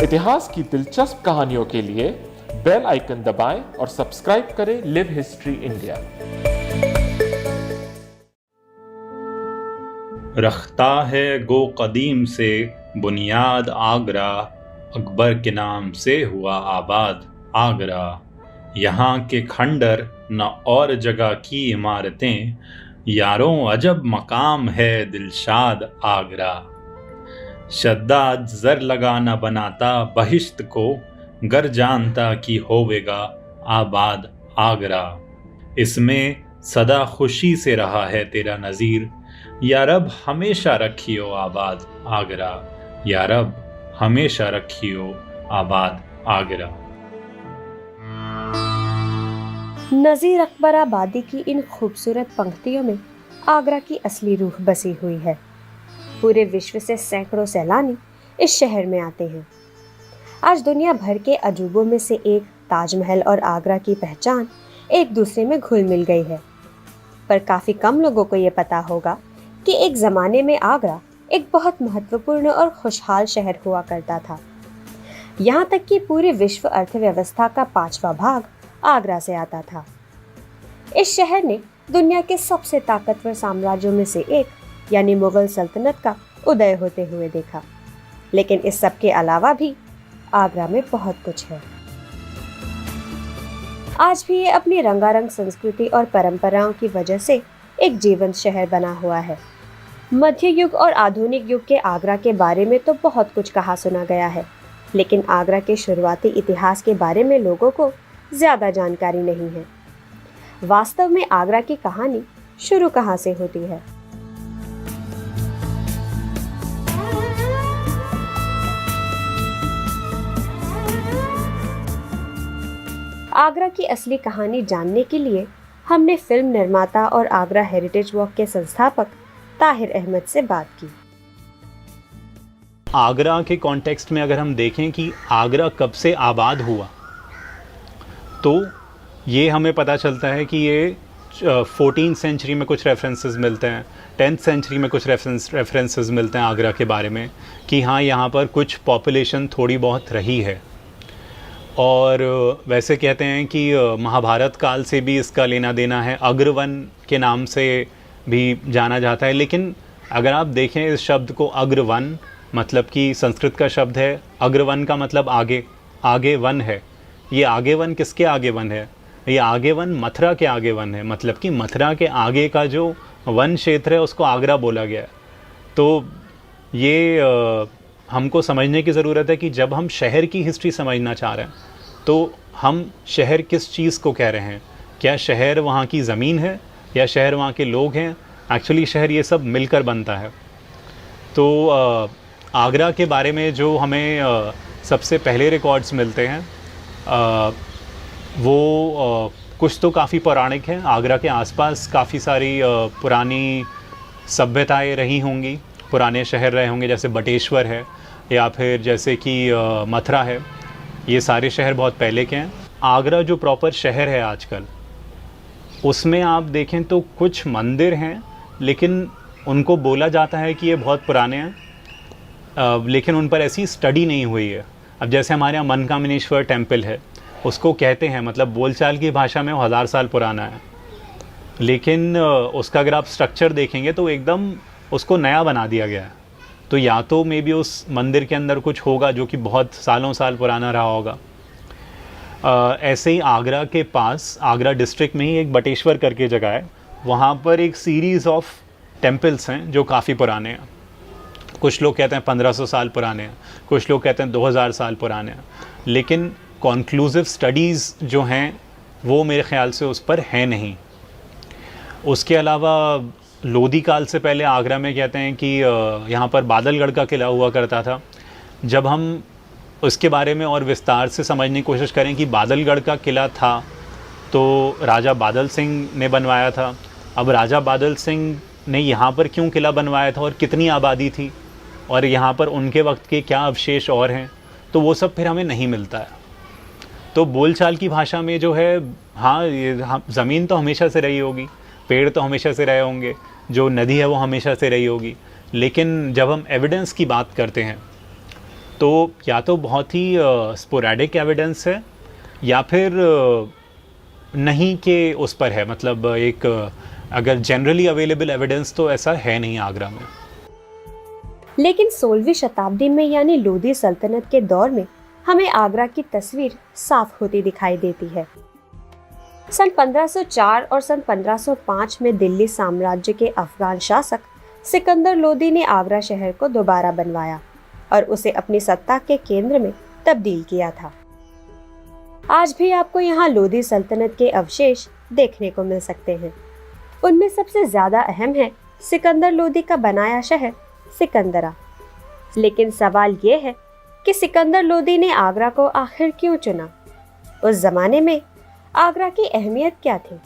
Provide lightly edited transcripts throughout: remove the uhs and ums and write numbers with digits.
इतिहास की दिलचस्प कहानियों के लिए बेल आइकन दबाएं और सब्सक्राइब करें लिव हिस्ट्री इंडिया। रखता है गो कदीम से बुनियाद आगरा, अकबर के नाम से हुआ आबाद आगरा। यहाँ के खंडर न और जगह की इमारतें, यारों अजब मकाम है दिलशाद आगरा। शद्दाद जर लगा न बनाता बहिश्त को, गर जानता कि होवेगा आबाद आगरा। इसमें सदा खुशी से रहा है तेरा नज़ीर, या रब हमेशा रखियो आबाद आगरा। या रब हमेशा रखियो आबाद आगरा। नज़ीर अकबर आबादी की इन खूबसूरत पंक्तियों में आगरा की असली रूह बसी हुई है। पूरे विश्व से सैकड़ों सैलानी इस शहर में आते हैं। आज दुनिया भर के अजूबों में से एक ताजमहल और आगरा की पहचान एक दूसरे में घुल मिल गई है। पर काफ़ी कम लोगों को ये पता होगा कि एक ज़माने में आगरा एक बहुत महत्वपूर्ण और खुशहाल शहर हुआ करता था। यहाँ तक कि पूरे विश्व अर्थव्यवस्था का 5वां भाग आगरा से आता था। इस शहर ने दुनिया के सबसे ताकतवर साम्राज्यों में से एक यानी मुगल सल्तनत का उदय होते हुए देखा। लेकिन इस सब के अलावा भी आगरा में बहुत कुछ है। आज भी ये अपनी रंगारंग संस्कृति और परंपराओं की वजह से एक जीवंत शहर बना हुआ है। मध्य युग और आधुनिक युग के आगरा के बारे में तो बहुत कुछ कहा सुना गया है, लेकिन आगरा के शुरुआती इतिहास के बारे में लोगों को ज्यादा जानकारी नहीं है। वास्तव में आगरा की कहानी शुरू कहाँ से होती है? आगरा की असली कहानी जानने के लिए हमने फिल्म निर्माता और आगरा हेरिटेज वॉक के संस्थापक ताहिर अहमद से बात की। आगरा के कॉन्टेक्स्ट में अगर हम देखें कि आगरा कब से आबाद हुआ, तो ये हमें पता चलता है कि ये 14th सेंचुरी में कुछ रेफरेंसेस मिलते हैं, 10th सेंचुरी में कुछ रेफरेंसेस मिलते हैं आगरा के बारे में कि हाँ, यहाँ पर कुछ पॉपुलेशन थोड़ी बहुत रही है। और वैसे कहते हैं कि महाभारत काल से भी इसका लेना देना है, अग्रवन के नाम से भी जाना जाता है। लेकिन अगर आप देखें इस शब्द को, अग्रवन मतलब कि संस्कृत का शब्द है, अग्रवन का मतलब आगे, आगे वन है। ये आगे वन किसके आगे वन है? ये आगे वन मथुरा के आगे वन है, मतलब कि मथुरा के आगे का जो वन क्षेत्र है उसको आगरा बोला गया है। तो ये हमको समझने की ज़रूरत है कि जब हम शहर की हिस्ट्री समझना चाह रहे हैं तो हम शहर किस चीज़ को कह रहे हैं। क्या शहर वहाँ की ज़मीन है या शहर वहाँ के लोग हैं? एक्चुअली शहर ये सब मिलकर बनता है। तो आगरा के बारे में जो हमें सबसे पहले रिकॉर्ड्स मिलते हैं वो कुछ तो काफ़ी पौराणिक हैं। आगरा के आसपास काफ़ी सारी पुरानी सभ्यताएं रही होंगी, पुराने शहर रहे होंगे, जैसे बटेश्वर है या फिर जैसे कि मथुरा है। ये सारे शहर बहुत पहले के हैं। आगरा जो प्रॉपर शहर है आजकल, उसमें आप देखें तो कुछ मंदिर हैं, लेकिन उनको बोला जाता है कि ये बहुत पुराने हैं, लेकिन उन पर ऐसी स्टडी नहीं हुई है। अब जैसे हमारे यहाँ मनकामनेश्वर टेम्पल है, उसको कहते हैं, मतलब बोलचाल की भाषा में वो 1000 साल पुराना है, लेकिन उसका अगर आप स्ट्रक्चर देखेंगे तो एकदम उसको नया बना दिया गया है। तो या तो मे बी उस मंदिर के अंदर कुछ होगा जो कि बहुत सालों साल पुराना रहा होगा। ऐसे ही आगरा के पास, आगरा डिस्ट्रिक्ट में ही एक बटेश्वर करके जगह है, वहाँ पर एक सीरीज़ ऑफ टेम्पल्स हैं जो काफ़ी पुराने हैं। कुछ लोग कहते हैं 1500 साल पुराने हैं, कुछ लोग कहते हैं 2000 साल पुराने हैं, लेकिन कॉन्क्लूसिव स्टडीज़ जो हैं वो मेरे ख़्याल से उस पर हैं नहीं। उसके अलावा लोधी काल से पहले आगरा में कहते हैं कि यहाँ पर बादलगढ़ का किला हुआ करता था। जब हम उसके बारे में और विस्तार से समझने की कोशिश करें कि बादलगढ़ का किला था तो राजा बादल सिंह ने बनवाया था। अब राजा बादल सिंह ने यहाँ पर क्यों किला बनवाया था और कितनी आबादी थी और यहाँ पर उनके वक्त के क्या अवशेष और हैं, तो वो सब फिर हमें नहीं मिलता है। तो बोलचाल की भाषा में जो है, हाँ, ये ज़मीन तो हमेशा से रही होगी, पेड़ तो हमेशा से रहे होंगे, जो नदी है वो हमेशा से रही होगी, लेकिन जब हम एविडेंस की बात करते हैं तो या तो बहुत ही स्पोरेडिक एविडेंस है या फिर नहीं के उस पर है, मतलब एक अगर जनरली अवेलेबल एविडेंस तो ऐसा है नहीं आगरा में। लेकिन 16वीं शताब्दी में यानी लोधी सल्तनत के दौर में हमें आगरा की तस्वीर साफ होती दिखाई देती है। सन 1504 और सन 1505 में दिल्ली साम्राज्य के अफगान शासक सिकंदर लोदी ने आगरा शहर को दोबारा बनवाया और उसे अपनी सत्ता के केंद्र में तब्दील किया था। आज भी आपको यहाँ लोधी सल्तनत के अवशेष देखने को मिल सकते हैं। उनमें सबसे ज्यादा अहम है सिकंदर लोदी का बनाया शहर सिकंदरा। लेकिन सवाल ये है कि सिकंदर लोदी ने आगरा को आखिर क्यों चुना? उस जमाने में आगरा की अहमियत क्या थी?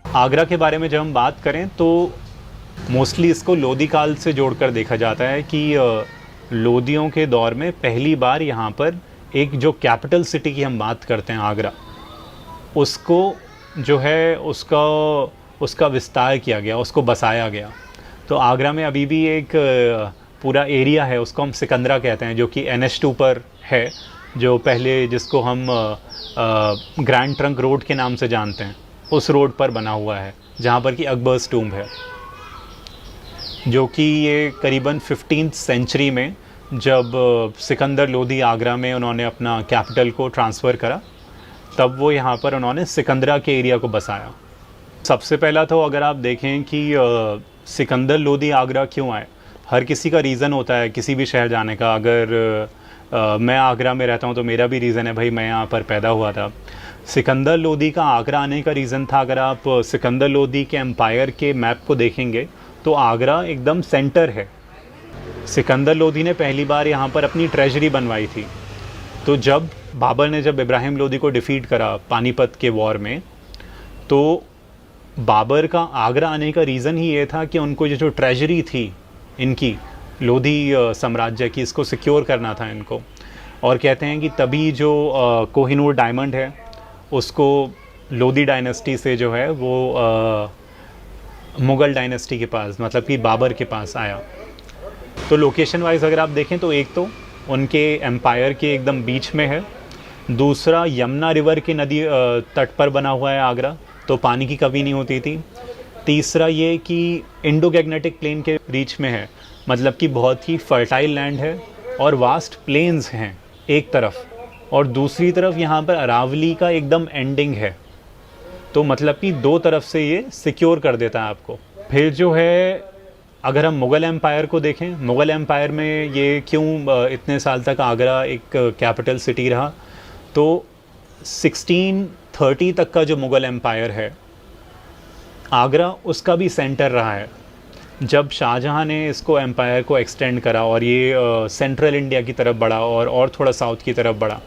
आगरा के बारे में जब हम बात करें तो मोस्टली इसको लोधी काल से जोड़कर देखा जाता है कि लोदियों के दौर में पहली बार यहाँ पर एक जो कैपिटल सिटी की हम बात करते हैं आगरा, उसको जो है उसका विस्तार किया गया, उसको बसाया गया। तो आगरा में अभी भी एक पूरा एरिया है, उसको हम सिकंदरा कहते हैं, जो कि NH2 पर है, जो पहले जिसको हम ग्रैंड ट्रंक रोड के नाम से जानते हैं, उस रोड पर बना हुआ है, जहाँ पर कि अकबर्स टूम्ब है, जो कि ये करीबन 15th सेंचुरी में जब सिकंदर लोधी आगरा में उन्होंने अपना कैपिटल को ट्रांसफ़र करा, तब वो यहाँ पर उन्होंने सिकंदरा के एरिया को बसाया। सबसे पहला तो अगर आप देखें कि सिकंदर लोधी आगरा क्यों आए, हर किसी का रीज़न होता है किसी भी शहर जाने का। अगर मैं आगरा में रहता हूँ तो मेरा भी रीज़न है, भाई मैं यहाँ पर पैदा हुआ था। सिकंदर लोधी का आगरा आने का रीज़न था, अगर आप सिकंदर लोधी के एम्पायर के मैप को देखेंगे तो आगरा एकदम सेंटर है। सिकंदर लोधी ने पहली बार यहाँ पर अपनी ट्रेजरी बनवाई थी। तो जब बाबर ने जब इब्राहिम लोधी को डिफीट करा पानीपत के वॉर में, तो बाबर का आगरा आने का रीज़न ही ये था कि उनको जो ट्रेजरी थी इनकी लोधी साम्राज्य की, इसको सिक्योर करना था इनको। और कहते हैं कि तभी जो कोहिनूर डायमंड है उसको लोधी डायनेस्टी से जो है वो मुग़ल डायनेस्टी के पास, मतलब कि बाबर के पास आया। तो लोकेशन वाइज अगर आप देखें तो एक तो उनके एम्पायर के एकदम बीच में है, दूसरा यमुना रिवर की नदी तट पर बना हुआ है आगरा, तो पानी की कमी नहीं होती थी। तीसरा ये कि इंडो गैग्नेटिक प्लेन के रीच में है, मतलब कि बहुत ही फर्टाइल लैंड है और वास्ट प्लेन्स हैं एक तरफ, और दूसरी तरफ यहाँ पर अरावली का एकदम एंडिंग है। तो मतलब कि दो तरफ से ये सिक्योर कर देता है आपको। फिर जो है अगर हम मुग़ल एम्पायर को देखें, मुग़ल एम्पायर में ये क्यों इतने साल तक आगरा एक कैपिटल सिटी रहा, तो 1630 तक का जो मुग़ल एम्पायर है आगरा उसका भी सेंटर रहा है। जब शाहजहाँ ने इसको एम्पायर को एक्सटेंड करा और ये सेंट्रल इंडिया की तरफ बढ़ा और थोड़ा साउथ की तरफ बढ़ा,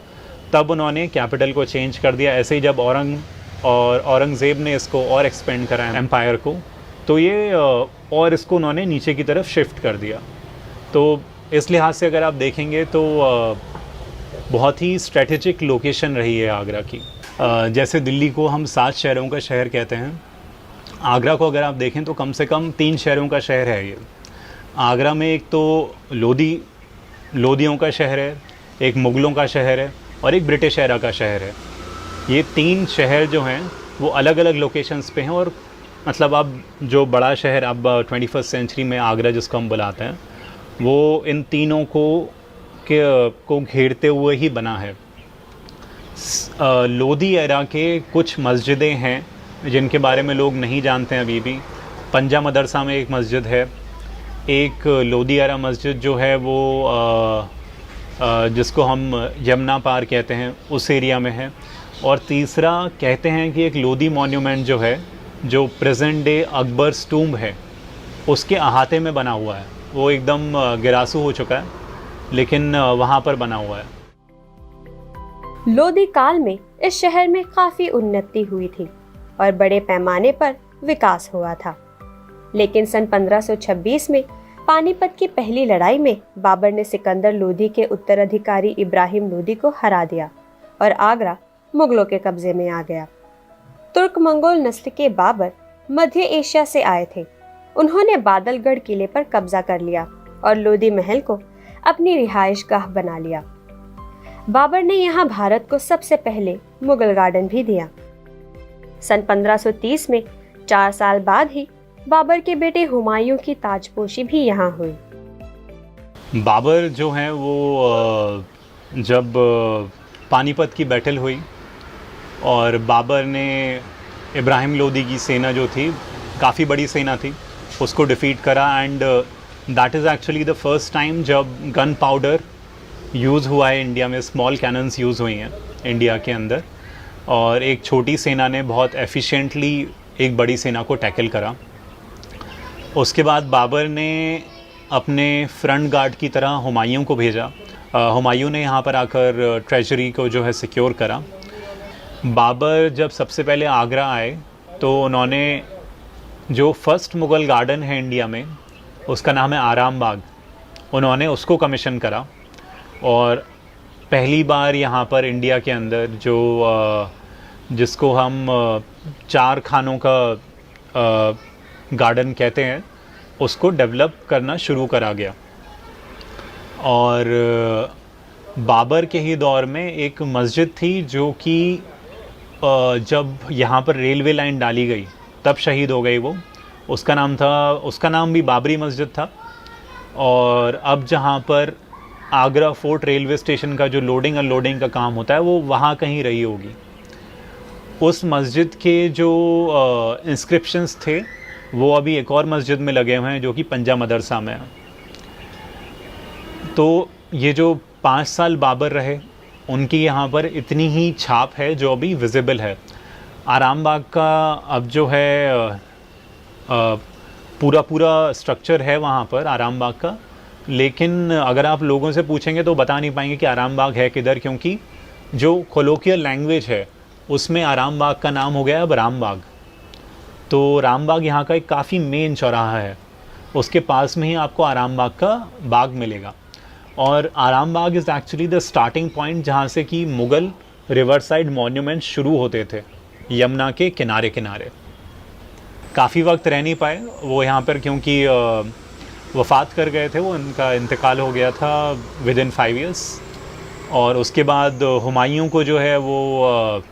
तब उन्होंने कैपिटल को चेंज कर दिया। ऐसे ही जब औरंगज़ेब ने इसको और एक्सपेंड करा एम्पायर को, तो ये और इसको उन्होंने नीचे की तरफ शिफ्ट कर दिया। तो इस लिहाज से अगर आप देखेंगे तो बहुत ही स्ट्रेटेजिक लोकेशन रही है आगरा की। जैसे दिल्ली को हम 7 शहरों का शहर कहते हैं, आगरा को अगर आप देखें तो कम से कम 3 शहरों का शहर है ये। आगरा में एक तो लोधियों का शहर है, एक मुग़लों का शहर है और एक ब्रिटिश एरा का शहर है। ये 3 शहर जो हैं वो अलग अलग लोकेशंस पे हैं, और मतलब अब जो बड़ा शहर अब 21st सेंचुरी में आगरा जिसको हम बुलाते हैं, वो इन तीनों को घेरते हुए ही बना है। लोधी एरा के कुछ मस्जिदें हैं जिनके बारे में लोग नहीं जानते हैं अभी भी। पंजा मदरसा में एक मस्जिद है, एक लोधी एरा मस्जिद जो है वो जिसको हम यमुना पार कहते हैं उस एरिया में है, और तीसरा कहते हैं कि एक लोधी मॉन्यूमेंट जो है, जो प्रेजेंट डे अकबर्स टूम्ब है, उसके अहाते में बना हुआ है। वो एकदम गिरासू हो चुका है, लेकिन वहाँ पर बना हुआ है। लोधी काल में इस शहर में काफी उन्नति हुई थी और बड़े पैमाने पर विकास हुआ था। लेकिन सन 1526 में पानीपत की पहली लड़ाई में बाबर ने सिकंदर लोधी के उत्तराधिकारी इब्राहिम लोधी को हरा दिया और आगरा मुगलों के कब्जे में आ गया। तुर्क मंगोल नस्ल के बाबर मध्य एशिया से आए थे। उन्होंने बादलगढ़ किले पर कब्जा कर लिया और लोधी महल को अपनी रिहाइशगाह बना लिया। बाबर ने यहाँ भारत को सबसे पहले मुगल गार्डन भी दिया। सन 1530 में 4 साल बाद ही बाबर के बेटे हुमायूं की ताजपोशी भी यहाँ हुई। बाबर जो हैं वो जब पानीपत की बैटल हुई और बाबर ने इब्राहिम लोदी की सेना जो थी, काफ़ी बड़ी सेना थी, उसको डिफीट करा and that is actually the first time जब गन पाउडर यूज़ हुआ है इंडिया में। स्मॉल कैनन्स यूज़ हुई हैं इंडिया के अंदर और एक छोटी सेना ने बहुत एफिशिएंटली एक बड़ी सेना को टैकल करा। उसके बाद बाबर ने अपने फ्रंट गार्ड की तरह हुमायूं को भेजा। हुमायूं ने यहाँ पर आकर ट्रेजरी को जो है सिक्योर करा। बाबर जब सबसे पहले आगरा आए तो उन्होंने जो फर्स्ट मुग़ल गार्डन है इंडिया में, उसका नाम है आराम बाग, उन्होंने उसको कमीशन करा और पहली बार यहाँ पर इंडिया के अंदर जो जिसको हम 4 खानों का गार्डन कहते हैं, उसको डेवलप करना शुरू करा गया। और बाबर के ही दौर में एक मस्जिद थी जो कि जब यहाँ पर रेलवे लाइन डाली गई तब शहीद हो गई वो। उसका नाम भी बाबरी मस्जिद था। और अब जहाँ पर आगरा फोर्ट रेलवे स्टेशन का जो लोडिंग अनलोडिंग का काम होता है वो वहाँ कहीं रही होगी। उस मस्जिद के जो इंस्क्रिप्शंस थे वो अभी एक और मस्जिद में लगे हुए हैं जो कि पंजा मदरसा में है। तो ये जो 5 साल बाबर रहे उनकी यहाँ पर इतनी ही छाप है जो अभी विजिबल है। आराम बाग का अब जो है पूरा स्ट्रक्चर है वहाँ पर आराम बाग का, लेकिन अगर आप लोगों से पूछेंगे तो बता नहीं पाएंगे कि आराम बाग है किधर, क्योंकि जो कोलोकियल लैंग्वेज है उसमें आराम बाग का नाम हो गया अब राम बाग। तो राम बाग यहाँ का एक काफ़ी मेन चौराहा है, उसके पास में ही आपको आराम बाग का बाग मिलेगा। और Aram Bagh is actually the starting point जहाँ से कि मुग़ल रिवर साइड मॉन्यूमेंट शुरू होते थे, यमुना के किनारे किनारे। काफ़ी वक्त रह नहीं पाए वो यहाँ पर, क्योंकि वफ़ात कर गए थे वो, उनका इंतकाल हो गया था विदिन 5 इयर्स। और उसके बाद हुमायूं को जो है वो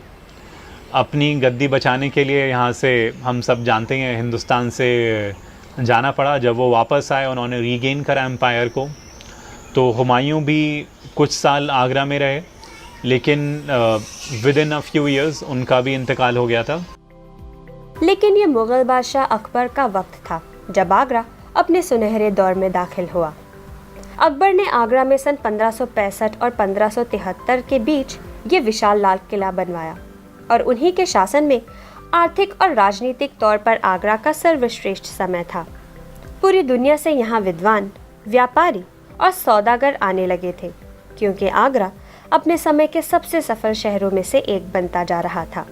अपनी गद्दी बचाने के लिए यहाँ से, हम सब जानते हैं, हिंदुस्तान से जाना पड़ा। जब वो वापस आए उन्होंने रीगेन करा एम्पायर को। तो हुमायूं भी कुछ साल आगरा में रहे, लेकिन विदिन अ फ्यू इयर्स उनका भी इंतकाल हो गया था। लेकिन ये मुगल बादशाह अकबर का वक्त था जब आगरा अपने सुनहरे दौर में दाखिल हुआ। अकबर ने आगरा में सन 1565 और 1573 के बीच ये विशाल लाल किला बनवाया और उन्हीं के शासन में आर्थिक और राजनीतिक तौर पर आगरा का सर्वश्रेष्ठ समय था। पूरी दुनिया से यहाँ विद्वान, व्यापारी और सौदागर आने लगे थे, क्योंकि आगरा अपने समय के सबसे सफल शहरों में से एक बनता जा रहा था।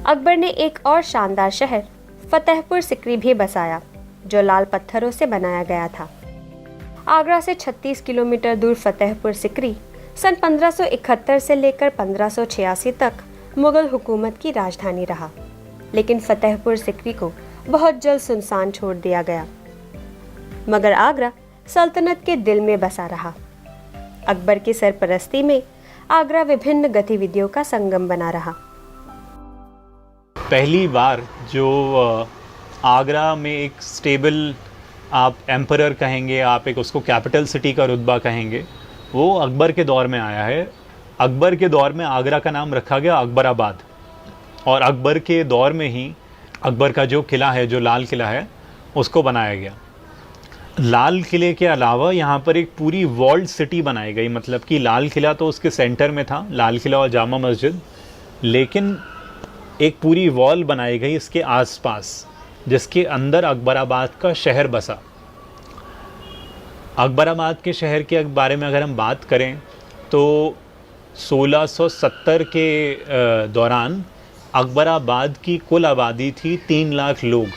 अकबर ने एक और शानदार शहर फतेहपुर सिकरी भी बसाया, जो लाल पत्थरों से बनाया गया था। आगरा से 36 किलोमीटर दूर फतेहपुर सिकरी सन 1571 से लेकर 1586 तक मुगल हुकूमत की राजधानी रहा, लेकिन फतेहपुर सिकरी को बहुत जल्द सुनसान छोड़ दिया गया। मगर आगरा सल्तनत के दिल में बसा रहा। अकबर की सरपरस्ती में आगरा विभिन्न गतिविधियों का संगम बना रहा। पहली बार जो आगरा में एक स्टेबल, आप एम्परर कहेंगे, आप एक उसको कैपिटल सिटी का रुतबा कहेंगे, वो अकबर के दौर में आया है। अकबर के दौर में आगरा का नाम रखा गया अकबराबाद, और अकबर के दौर में ही अकबर का जो किला है, जो लाल किला है, उसको बनाया गया। लाल किले के अलावा यहाँ पर एक पूरी वॉल्ड सिटी बनाई गई, मतलब कि लाल किला तो उसके सेंटर में था, लाल किला और जामा मस्जिद, लेकिन एक पूरी वॉल बनाई गई इसके आसपास, जिसके अंदर अकबराबाद का शहर बसा। अकबराबाद के शहर के बारे में अगर हम बात करें तो 1670 के दौरान अकबराबाद की कुल आबादी थी 3 लाख लोग।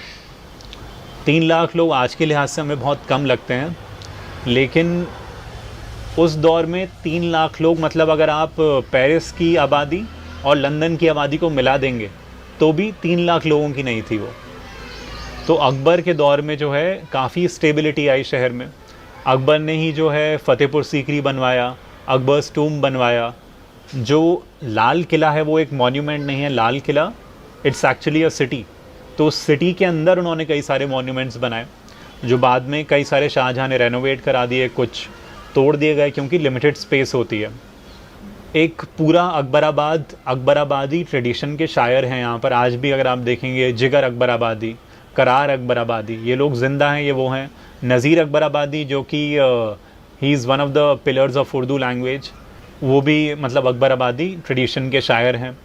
3 लाख लोग आज के लिहाज से हमें बहुत कम लगते हैं, लेकिन उस दौर में 3 लाख लोग, मतलब अगर आप पेरिस की आबादी और लंदन की आबादी को मिला देंगे तो भी 3 लाख लोगों की नहीं थी वो। तो अकबर के दौर में जो है काफ़ी स्टेबिलिटी आई शहर में। अकबर ने ही जो है फतेहपुर सीकरी बनवाया, अकबर्स टूम बनवाया। जो लाल किला है वो एक मॉन्यूमेंट नहीं है, Lal Qila it's actually a city. तो उस सिटी के अंदर उन्होंने कई सारे मॉन्यूमेंट्स बनाए, जो बाद में कई सारे शाहजहाँ ने रेनोवेट करा दिए, कुछ तोड़ दिए गए क्योंकि लिमिटेड स्पेस होती है। एक पूरा अकबराबादी ट्रेडिशन के शायर हैं यहाँ पर आज भी। अगर आप देखेंगे जिगर अकबराबादी, करार अकबराबादी, ये लोग ज़िंदा हैं। ये वो हैं नज़ीर अकबराबादी जो कि he is one of the pillars of Urdu language, वो भी मतलब अकबराबादी ट्रेडिशन के शायर हैं।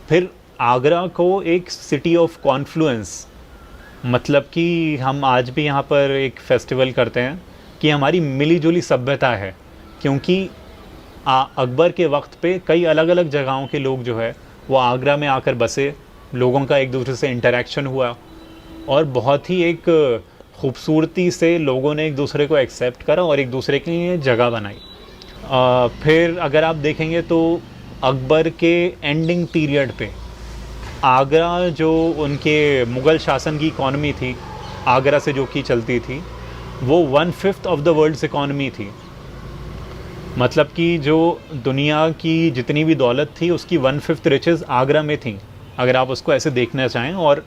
फिर आगरा को एक सिटी ऑफ कॉन्फ्लुएंस, मतलब कि हम आज भी यहाँ पर एक फेस्टिवल करते हैं कि हमारी मिली जुली सभ्यता है, क्योंकि अकबर के वक्त पे कई अलग अलग जगहों के लोग जो है वो आगरा में आकर बसे, लोगों का एक दूसरे से इंटरेक्शन हुआ और बहुत ही एक खूबसूरती से लोगों ने एक दूसरे को एक्सेप्ट करा और एक दूसरे के लिए जगह बनाई। फिर अगर आप देखेंगे तो अकबर के एंडिंग पीरियड पे आगरा जो उनके मुग़ल शासन की इकॉनमी थी, आगरा से जो कि चलती थी, वो 1/5 ऑफ द वर्ल्ड्स इकॉनमी थी। मतलब कि जो दुनिया की जितनी भी दौलत थी उसकी 1/5 रिचेज़ आगरा में थी, अगर आप उसको ऐसे देखना चाहें। और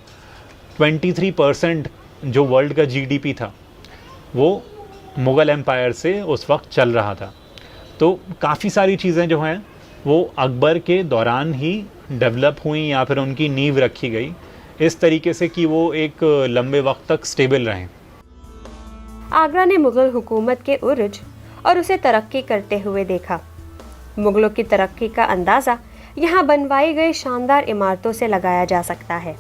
23% जो वर्ल्ड का जीडीपी था वो मुग़ल एम्पायर से उस वक्त चल रहा था। तो काफ़ी सारी चीज़ें जो हैं वो अकबर के दौरान ही डेवलप हुई या फिर उनकी नींव रखी गई इस तरीके से कि वो एक लंबे वक्त तक स्टेबल रहें। आगरा ने मुग़ल हुकूमत के उरूज और उसे तरक्की करते हुए देखा। मुग़लों की तरक्की का अंदाज़ा यहाँ बनवाई गई शानदार इमारतों से लगाया जा सकता है।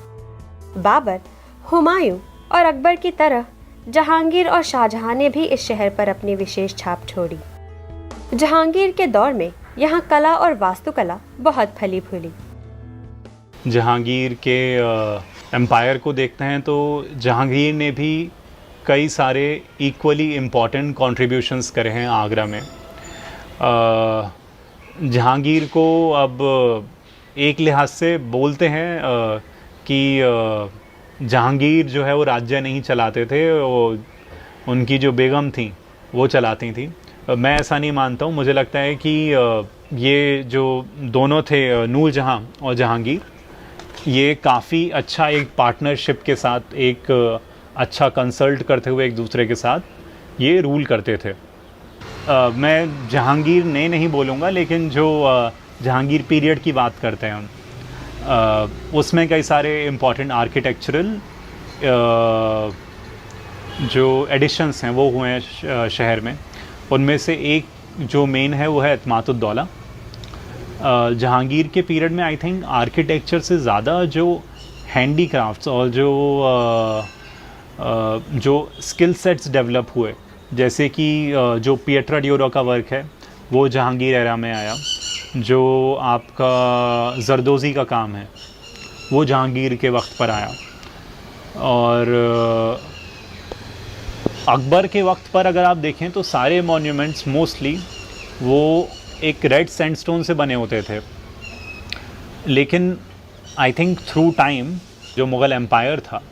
बाबर, हुमायूं और अकबर की तरह जहांगीर और शाहजहां ने भी इस शहर पर अपनी विशेष छाप छोड़ी। जहांगीर के दौर में यहाँ कला और वास्तुकला बहुत फली फूली। जहांगीर के एम्पायर को देखते हैं तो जहांगीर ने भी कई सारे इक्वली इम्पॉर्टेंट कंट्रीब्यूशंस करे हैं आगरा में। जहांगीर को अब एक लिहाज से बोलते हैं कि जहांगीर जो है वो राज्य नहीं चलाते थे, वो उनकी जो बेगम थी वो चलाती थी। मैं ऐसा नहीं मानता हूँ। मुझे लगता है कि ये जो दोनों थे नूर जहाँ और जहांगीर, ये काफ़ी अच्छा एक पार्टनरशिप के साथ, एक अच्छा कंसल्ट करते हुए एक दूसरे के साथ ये रूल करते थे। मैं जहांगीर ने नहीं बोलूँगा, लेकिन जो जहांगीर पीरियड की बात करते हैं हम, उसमें कई सारे इम्पॉर्टेंट आर्किटेक्चरल जो एडिशंस हैं वो हुए हैं शहर में। उनमें से एक जो मेन है वो है एतमातुद्दौला। जहांगीर के पीरियड में आई थिंक आर्किटेक्चर से ज़्यादा जो हैंडीक्राफ्ट्स और जो स्किल सेट्स डेवलप हुए, जैसे कि जो पिएट्रा ड्यूरो का वर्क है वो जहांगीर एरा में आया, जो आपका जरदोज़ी का काम है वो जहांगीर के वक्त पर आया। और अकबर के वक्त पर अगर आप देखें तो सारे मॉन्यूमेंट्स मोस्टली वो एक रेड सैंडस्टोन से बने होते थे। लेकिन आई थिंक थ्रू टाइम जो मुग़ल एम्पायर था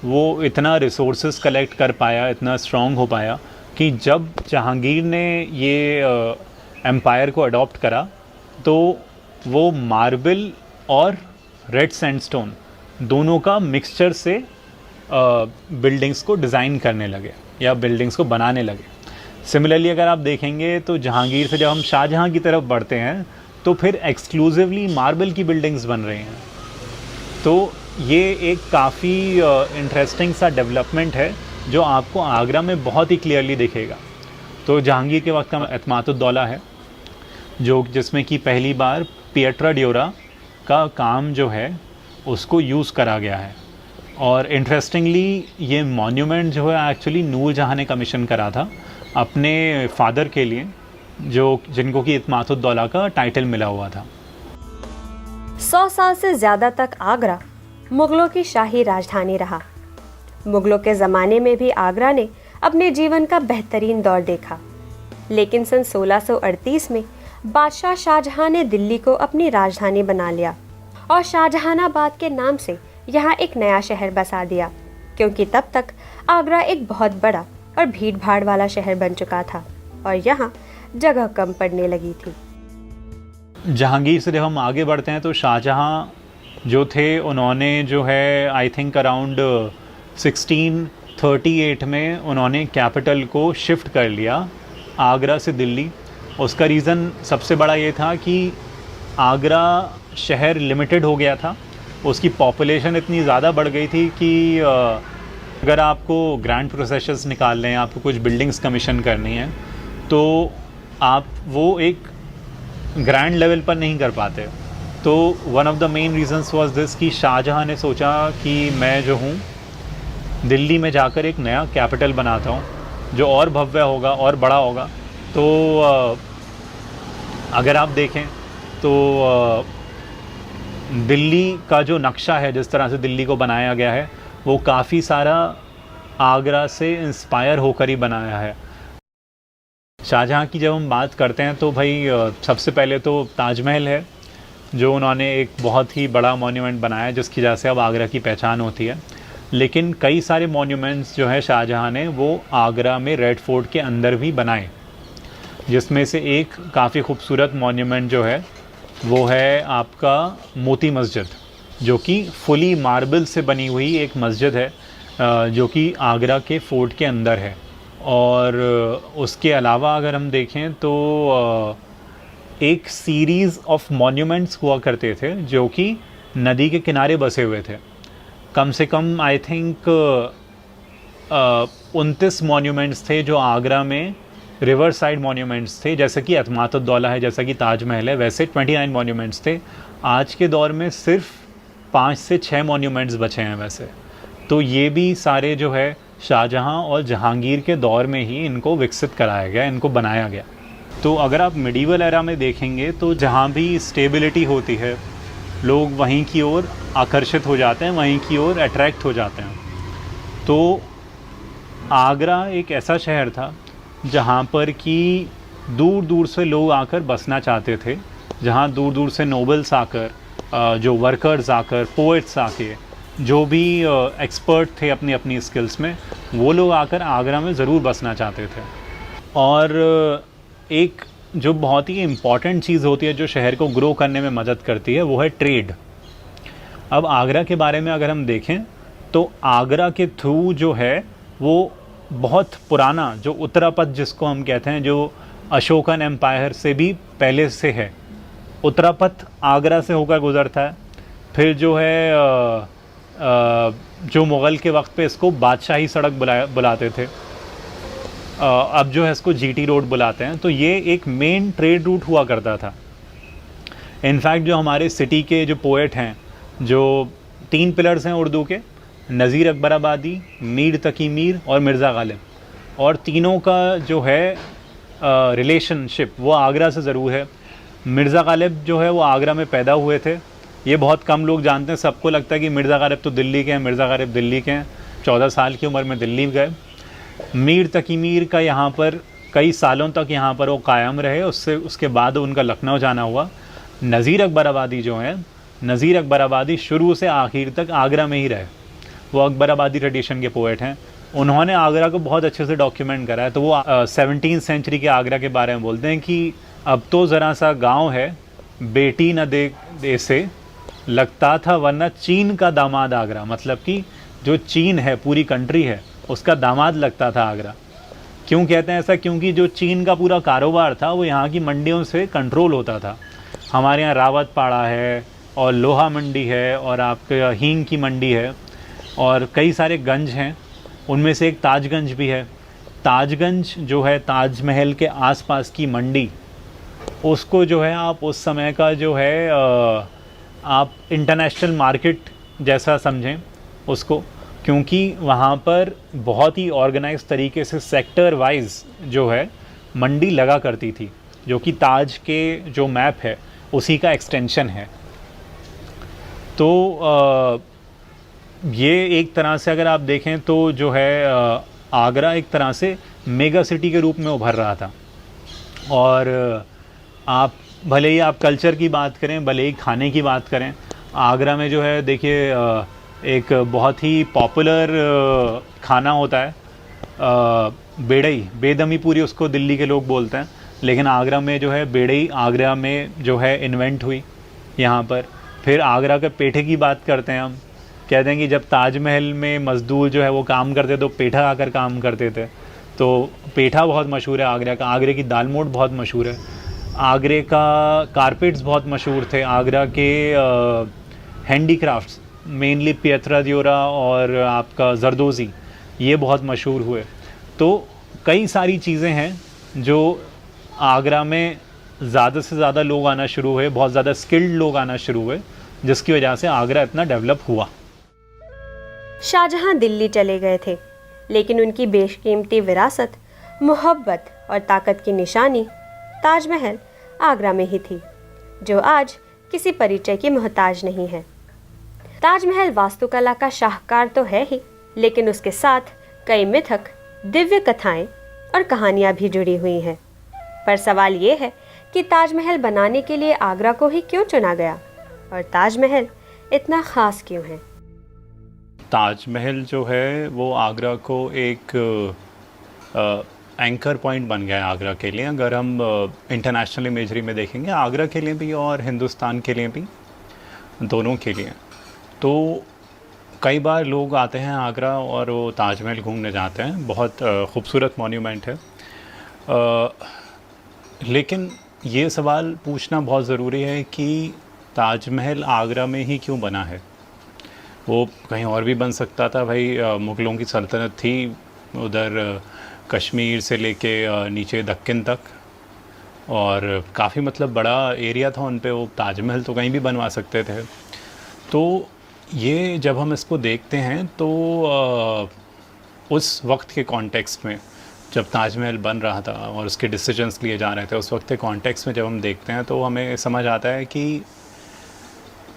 वो इतना रिसोर्सेज कलेक्ट कर पाया, इतना स्ट्रॉन्ग हो पाया कि जब जहांगीर ने ये एम्पायर को अडॉप्ट करा तो वो मार्बल और रेड सैंडस्टोन दोनों का मिक्सचर से बिल्डिंग्स को डिज़ाइन करने लगे या बिल्डिंग्स को बनाने लगे। सिमिलरली अगर आप देखेंगे तो जहांगीर से जब हम शाहजहाँ की तरफ बढ़ते हैं तो फिर एक्सक्लूसिवली मार्बल की बिल्डिंग्स बन रही हैं। तो ये एक काफ़ी इंटरेस्टिंग सा डेवलपमेंट है जो आपको आगरा में बहुत ही क्लियरली दिखेगा। तो जहांगीर के वक्त का एतमातुद्दौला है जो जिसमें कि पहली बार पिएट्रा ड्यूरा का काम जो है उसको यूज़ करा गया है। और इंटरेस्टिंगली ये मॉन्यूमेंट जो है एक्चुअली नूर जहाँ ने कमीशन करा था अपने फादर के लिए, जो जिनको कि एतमातुद्दौला का टाइटल मिला हुआ था। 100 साल से ज़्यादा तक आगरा मुग़लों की शाही राजधानी रहा। मुग़लों के ज़माने में भी आगरा ने अपने जीवन का बेहतरीन दौर देखा, लेकिन सन 1638 में बादशाह शाहजहाँ ने दिल्ली को अपनी राजधानी बना लिया और शाहजहानाबाद के नाम से यहाँ एक नया शहर बसा दिया, क्योंकि तब तक आगरा एक बहुत बड़ा और भीड़ भाड़ वाला शहर बन चुका था और यहाँ जगह कम पड़ने लगी थी। जहांगीर से जब हम आगे बढ़ते हैं तो शाहजहाँ जो थे उन्होंने जो है आई थिंक अराउंड 1638 में उन्होंने कैपिटल को शिफ्ट कर लिया आगरा से दिल्ली। उसका रीज़न सबसे बड़ा ये था कि आगरा शहर लिमिटेड हो गया था, उसकी पॉपुलेशन इतनी ज़्यादा बढ़ गई थी कि अगर आपको ग्रैंड प्रोसेशंस निकालने हैं, आपको कुछ बिल्डिंग्स कमीशन करनी है तो आप वो एक ग्रैंड लेवल पर नहीं कर पाते। तो one of the main reasons was this कि शाहजहाँ ने सोचा कि मैं जो हूँ दिल्ली में जाकर एक नया कैपिटल बनाता हूँ जो और भव्य होगा और बड़ा होगा। तो अगर आप देखें तो दिल्ली का जो नक्शा है, जिस तरह से दिल्ली को बनाया गया है, वो काफ़ी सारा आगरा से इंस्पायर होकर ही बनाया है। शाहजहाँ की जब हम बात करते हैं तो भाई सबसे पहले तो ताजमहल है जो उन्होंने एक बहुत ही बड़ा मॉन्यूमेंट बनाया जिसकी वजह से अब आगरा की पहचान होती है। लेकिन कई सारे मॉन्यूमेंट्स जो है शाहजहाँ ने वो आगरा में रेड फोर्ट के अंदर भी बनाए, जिसमें से एक काफ़ी खूबसूरत मॉन्यूमेंट जो है वो है आपका मोती मस्जिद, जो कि फुली मार्बल से बनी हुई एक मस्जिद है जो कि आगरा के फोर्ट के अंदर है। और उसके अलावा अगर हम देखें तो एक सीरीज़ ऑफ मॉन्यूमेंट्स हुआ करते थे जो कि नदी के किनारे बसे हुए थे। कम से कम आई थिंक 29 मॉन्यूमेंट्स थे जो आगरा में रिवर साइड मॉन्यूमेंट्स थे, जैसे कि अतमातुद्दौला है, जैसा कि ताजमहल है, वैसे 29 मॉन्यूमेंट्स थे। आज के दौर में सिर्फ 5 से 6 मॉन्यूमेंट्स बचे हैं वैसे। तो ये भी सारे जो है शाहजहाँ और जहांगीर के दौर में ही इनको विकसित कराया गया, इनको बनाया गया। तो अगर आप मिडीवल एरा में देखेंगे तो जहाँ भी स्टेबिलिटी होती है लोग वहीं की ओर आकर्षित हो जाते हैं, वहीं की ओर अट्रैक्ट हो जाते हैं। तो आगरा एक ऐसा शहर था जहाँ पर कि दूर दूर से लोग आकर बसना चाहते थे, जहाँ दूर दूर से नोबल्स आकर, जो वर्कर्स आकर, पोइट्स आके, जो भी एक्सपर्ट थे अपनी अपनी स्किल्स में, वो लोग आकर आगरा में ज़रूर बसना चाहते थे। और एक जो बहुत ही इम्पॉर्टेंट चीज़ होती है जो शहर को ग्रो करने में मदद करती है वो है ट्रेड। अब आगरा के बारे में अगर हम देखें तो आगरा के थ्रू जो है वो बहुत पुराना जो उत्तरापथ जिसको हम कहते हैं, जो अशोकन एम्पायर से भी पहले से है, उत्तरापथ आगरा से होकर गुज़रता है। फिर जो है जो मुग़ल के वक्त पे इसको बादशाही सड़क बुलाते थे, अब जो है इसको जीटी रोड बुलाते हैं। तो ये एक मेन ट्रेड रूट हुआ करता था। इनफैक्ट जो हमारे सिटी के जो पोएट हैं, जो 3 पिलर्स हैं उर्दू के, नज़ीर अकबराबादी, मीर तकी मीर और मिर्ज़ा गालिब, और तीनों का जो है रिलेशनशिप वो आगरा से ज़रूर है। मिर्ज़ा गालिब जो है वो आगरा में पैदा हुए थे, ये बहुत कम लोग जानते हैं। सबको लगता है कि मिर्ज़ा गालिब तो दिल्ली के हैं, मिर्ज़ा गालिब दिल्ली के हैं, 14 साल की उम्र में दिल्ली गए। मीर तकी मीर का यहाँ पर कई सालों तक यहाँ पर वो कायम रहे, उसके बाद उनका लखनऊ जाना हुआ। नज़ीर अकबराबादी जो हैं, नज़ीर अकबराबादी शुरू से आखिर तक आगरा में ही रहे, वो अकबराबादी ट्रेडिशन के पोएट हैं। उन्होंने आगरा को बहुत अच्छे से डॉक्यूमेंट करा है। तो वो 17वीं सेंचुरी के आगरा के बारे में बोलते हैं कि अब तो ज़रा सा गांव है, बेटी न दे से लगता था वरना चीन का दामाद आगरा। मतलब कि जो चीन है, पूरी कंट्री है, उसका दामाद लगता था आगरा। क्यों कहते हैं ऐसा? क्योंकि जो चीन का पूरा कारोबार था वो यहाँ की मंडियों से कंट्रोल होता था। हमारे यहाँ रावतपाड़ा है और लोहा मंडी है और आपके हींग की मंडी है और कई सारे गंज हैं, उनमें से एक ताजगंज भी है। ताजगंज जो है ताजमहल के आसपास की मंडी, उसको जो है आप उस समय का जो है आप इंटरनेशनल मार्केट जैसा समझें उसको, क्योंकि वहाँ पर बहुत ही ऑर्गेनाइज तरीके से सेक्टर वाइज जो है मंडी लगा करती थी, जो कि ताज के जो मैप है उसी का एक्सटेंशन है। तो ये एक तरह से अगर आप देखें तो जो है आगरा एक तरह से मेगा सिटी के रूप में उभर रहा था। और आप भले ही आप कल्चर की बात करें, भले ही खाने की बात करें, आगरा में जो है देखिए एक बहुत ही पॉपुलर खाना होता है बेड़ई, बेदमीपुरी उसको दिल्ली के लोग बोलते हैं, लेकिन आगरा में जो है बेड़ई आगरा में जो है इन्वेंट हुई यहाँ पर। फिर आगरा के पेठे की बात करते हैं हम, कहते हैं कि जब ताजमहल में मज़दूर जो है वो काम करते तो पेठा आकर काम करते थे, तो पेठा बहुत मशहूर है आगरा का। आगरे की दाल मोठ बहुत मशहूर है, आगरे का कारपेट्स बहुत मशहूर थे, आगरा के हैंडीक्राफ्ट्स मेनली पियत्रा द्योरा और आपका जरदोज़ी ये बहुत मशहूर हुए। तो कई सारी चीज़ें हैं जो आगरा में ज़्यादा से ज़्यादा लोग आना शुरू हुए, बहुत ज़्यादा स्किल्ड लोग आना शुरू हुए, जिसकी वजह से आगरा इतना डेवलप हुआ। शाहजहां दिल्ली चले गए थे, लेकिन उनकी बेशकीमती विरासत, मोहब्बत और ताकत की निशानी ताजमहल आगरा में ही थी, जो आज किसी परिचय की मोहताज नहीं है। ताजमहल वास्तुकला का शाहकार तो है ही, लेकिन उसके साथ कई मिथक, दिव्य कथाएं और कहानियां भी जुड़ी हुई हैं। पर सवाल ये है कि ताजमहल बनाने के लिए आगरा को ही क्यों चुना गया, और ताजमहल इतना खास क्यों है? ताजमहल जो है वो आगरा को एक एंकर पॉइंट बन गया है आगरा के लिए। अगर हम इंटरनेशनल इमेजरी में देखेंगे, आगरा के लिए भी और हिंदुस्तान के लिए भी, दोनों के लिए। तो कई बार लोग आते हैं आगरा और वो ताजमहल घूमने जाते हैं, बहुत ख़ूबसूरत मॉन्यूमेंट है। लेकिन ये सवाल पूछना बहुत ज़रूरी है कि ताजमहल आगरा में ही क्यों बना है? वो कहीं और भी बन सकता था भाई। मुग़लों की सल्तनत थी उधर कश्मीर से लेके नीचे दक्कन तक, और काफ़ी मतलब बड़ा एरिया था उन पे, वो ताजमहल तो कहीं भी बनवा सकते थे। तो ये जब हम इसको देखते हैं तो उस वक्त के कॉन्टेक्स्ट में जब ताजमहल बन रहा था और उसके डिसीजंस लिए जा रहे थे, उस वक्त के कॉन्टेक्स्ट में जब हम देखते हैं तो हमें समझ आता है कि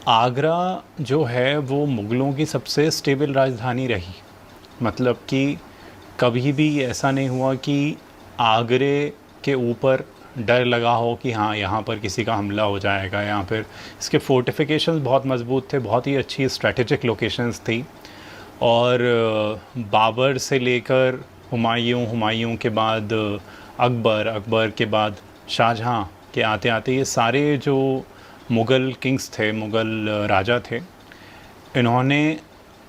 आगरा जो है वो मुग़लों की सबसे स्टेबल राजधानी रही। मतलब कि कभी भी ऐसा नहीं हुआ कि आगरे के ऊपर डर लगा हो कि हाँ यहाँ पर किसी का हमला हो जाएगा, या फिर इसके फोर्टिफिकेशंस बहुत मज़बूत थे, बहुत ही अच्छी स्ट्रेटेजिक लोकेशंस थी। और बाबर से लेकर हुमायूं के बाद अकबर के बाद शाहजहां के आते आते ये सारे जो मुग़ल किंग्स थे, मुग़ल राजा थे, इन्होंने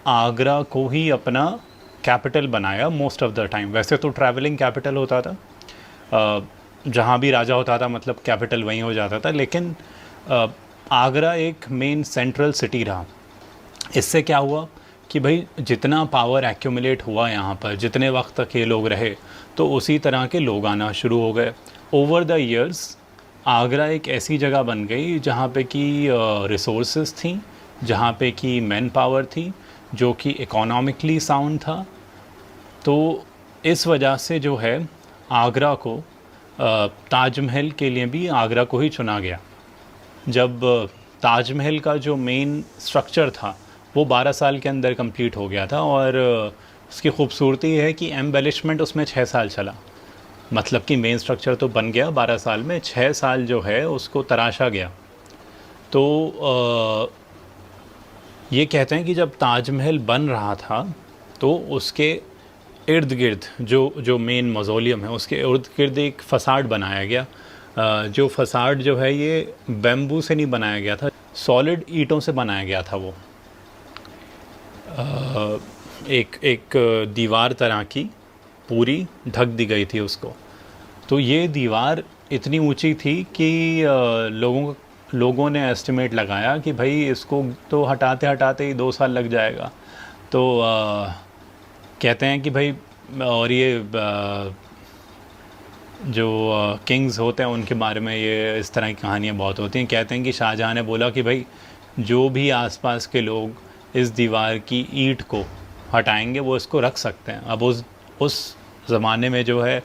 आगरा को ही अपना कैपिटल बनाया मोस्ट ऑफ़ द टाइम। वैसे तो ट्रैवलिंग कैपिटल होता था, जहाँ भी राजा होता था मतलब कैपिटल वहीं हो जाता था, लेकिन आगरा एक मेन सेंट्रल सिटी रहा। इससे क्या हुआ कि भाई जितना पावर एक्यूमुलेट हुआ यहाँ पर, जितने वक्त तक ये लोग रहे, तो उसी तरह के लोग आना शुरू हो गए। ओवर द इयर्स आगरा एक ऐसी जगह बन गई जहाँ पे कि रिसोर्सेज थी, जहाँ पे कि मैन पावर थी, जो कि इकोनॉमिकली साउंड था। तो इस वजह से जो है आगरा को ताजमहल के लिए भी आगरा को ही चुना गया। जब ताजमहल का जो मेन स्ट्रक्चर था वो 12 साल के अंदर कंप्लीट हो गया था, और उसकी खूबसूरती है कि एम्बेलिशमेंट उसमें 6 साल चला। मतलब कि मेन स्ट्रक्चर तो बन गया 12 साल में, 6 साल जो है उसको तराशा गया। तो ये कहते हैं कि जब ताजमहल बन रहा था तो उसके इर्द गिर्द जो मेन मौज़ोलियम है उसके इर्द गिर्द एक फ़साड बनाया गया। जो फ़साड जो है ये बैम्बू से नहीं बनाया गया था, सॉलिड ईंटों से बनाया गया था। वो एक दीवार तरह की पूरी ढक दी गई थी उसको। तो ये दीवार इतनी ऊंची थी कि लोगों ने एस्टिमेट लगाया कि भाई इसको तो हटाते हटाते ही 2 साल लग जाएगा। तो कहते हैं कि भाई, और ये जो किंग्स होते हैं उनके बारे में ये इस तरह की कहानियाँ बहुत होती हैं। कहते हैं कि शाहजहां ने बोला कि भाई जो भी आसपास के लोग इस दीवार की ईंट को हटाएंगे वो इसको रख सकते हैं। अब उस ज़माने में जो है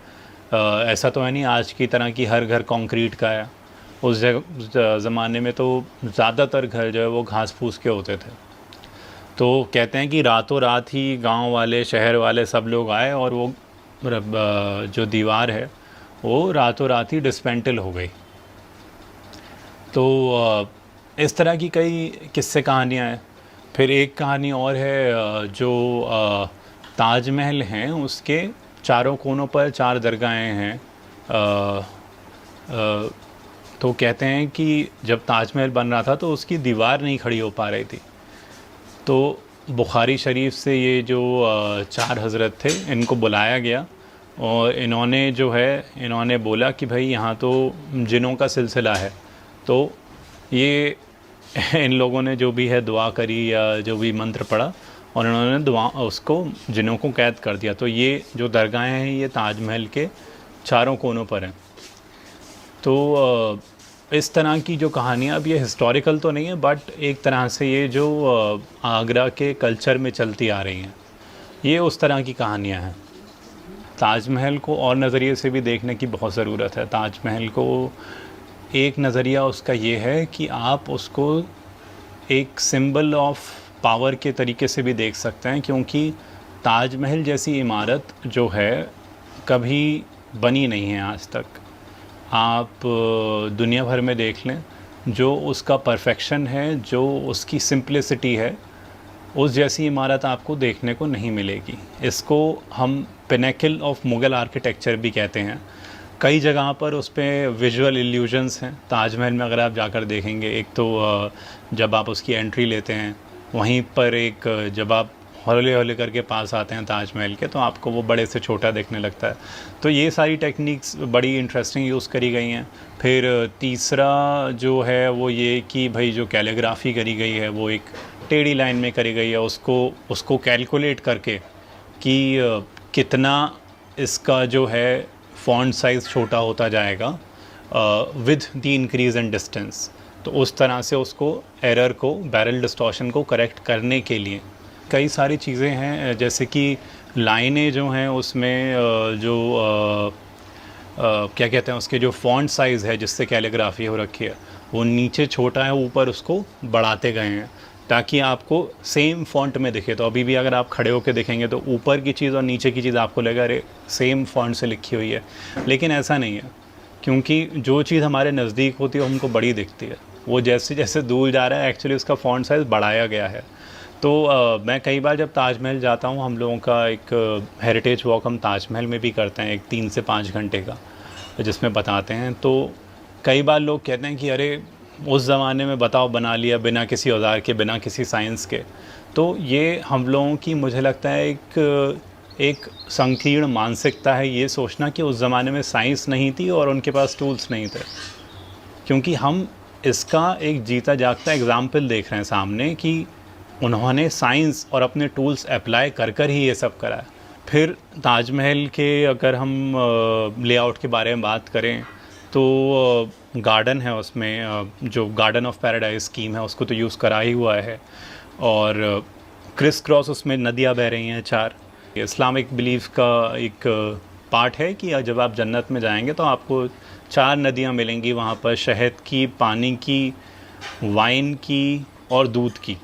ऐसा तो है नहीं आज की तरह कि हर घर कंक्रीट का है। उस ज़माने में तो ज़्यादातर घर जो है वो घास फूस के होते थे। तो कहते हैं कि रातों रात ही गांव वाले, शहर वाले सब लोग आए और वो जो दीवार है वो रातों रात ही डिस्मेंटल हो गई। तो इस तरह की कई किस्से कहानियाँ हैं। फिर एक कहानी और है, जो ताजमहल हैं उसके चारों कोनों पर 4 दरगाहें हैं। तो कहते हैं कि जब ताजमहल बन रहा था तो उसकी दीवार नहीं खड़ी हो पा रही थी, तो बुखारी शरीफ से ये जो 4 हज़रत थे इनको बुलाया गया और इन्होंने बोला कि भाई यहाँ तो जिनों का सिलसिला है। तो ये इन लोगों ने जो भी है दुआ करी या जो भी मंत्र पढ़ा और इन्होंने उसको जिनों को कैद कर दिया। तो ये जो दरगाहें हैं ये ताजमहल के चारों कोनों पर हैं। तो इस तरह की जो कहानियाँ, अब ये हिस्टोरिकल तो नहीं है बट एक तरह से ये जो आगरा के कल्चर में चलती आ रही हैं, ये उस तरह की कहानियाँ हैं। ताजमहल को और नज़रिए से भी देखने की बहुत ज़रूरत है। ताजमहल को एक नज़रिया उसका ये है कि आप उसको एक सिंबल ऑफ पावर के तरीके से भी देख सकते हैं, क्योंकि ताजमहल जैसी इमारत जो है कभी बनी नहीं है आज तक। आप दुनिया भर में देख लें, जो उसका परफेक्शन है, जो उसकी सिंपलिसिटी है, उस जैसी इमारत आपको देखने को नहीं मिलेगी। इसको हम पिनेकल ऑफ मुग़ल आर्किटेक्चर भी कहते हैं। कई जगह पर उस पर विजुअल इल्यूजन्स हैं। ताजमहल में अगर आप जाकर देखेंगे, एक तो जब आप उसकी एंट्री लेते हैं वहीं पर एक जब आप हौले हौले करके पास आते हैं ताजमहल के, तो आपको वो बड़े से छोटा दिखने लगता है। तो ये सारी टेक्निक्स बड़ी इंटरेस्टिंग यूज़ करी गई हैं। फिर तीसरा जो है वो ये कि भाई जो कैलीग्राफी करी गई है वो एक टेढ़ी लाइन में करी गई है। उसको कैलकुलेट करके कि कितना इसका जो है फ़ॉन्ट साइज़ छोटा होता जाएगा with the increase in distance. तो उस तरह से उसको एरर को, बैरल डिस्टॉर्शन को करेक्ट करने के लिए कई सारी चीज़ें हैं। जैसे कि लाइनें जो हैं उसमें क्या कहते हैं, उसके जो फ़ॉन्ट साइज़ है जिससे कैलीग्राफी हो रखी है वो नीचे छोटा है, ऊपर उसको बढ़ाते गए हैं ताकि आपको सेम फ़ॉन्ट में दिखे। तो अभी भी अगर आप खड़े होकर देखेंगे तो ऊपर की चीज़ और नीचे की चीज़ आपको लगेगा अरे सेम फ़ॉन्ट से लिखी हुई है, लेकिन ऐसा नहीं है, क्योंकि जो चीज़ हमारे नज़दीक होती है हमको बड़ी दिखती है, वो जैसे जैसे दूर जा रहा है एक्चुअली उसका फ़ॉन्ट साइज़ बढ़ाया गया है। तो मैं कई बार जब ताजमहल जाता हूँ, हम लोगों का एक हेरिटेज वॉक हम ताजमहल में भी करते हैं, एक 3 से 5 घंटे का, जिसमें बताते हैं। तो कई बार लोग कहते हैं कि अरे उस ज़माने में बताओ बना लिया बिना किसी औजार के, बिना किसी साइंस के। तो ये हम लोगों की, मुझे लगता है एक संकीर्ण मानसिकता है ये सोचना कि उस ज़माने में साइंस नहीं थी और उनके पास टूल्स नहीं थे, क्योंकि हम इसका एक जीता जागता एग्ज़ाम्पल देख रहे हैं सामने कि उन्होंने साइंस और अपने टूल्स अप्लाई कर कर ही ये सब करा है। फिर ताजमहल के अगर हम लेआउट के बारे में बात करें तो गार्डन है उसमें, जो गार्डन ऑफ पैराडाइज स्कीम है उसको तो यूज़ करा ही हुआ है, और क्रिस क्रॉस उसमें नदियाँ बह रही हैं 4। इस्लामिक बिलीफ का एक पार्ट है कि जब आप जन्नत में जाएंगे तो आपको 4 नदियाँ मिलेंगी वहाँ पर, शहद की, पानी की, वाइन की और दूध की।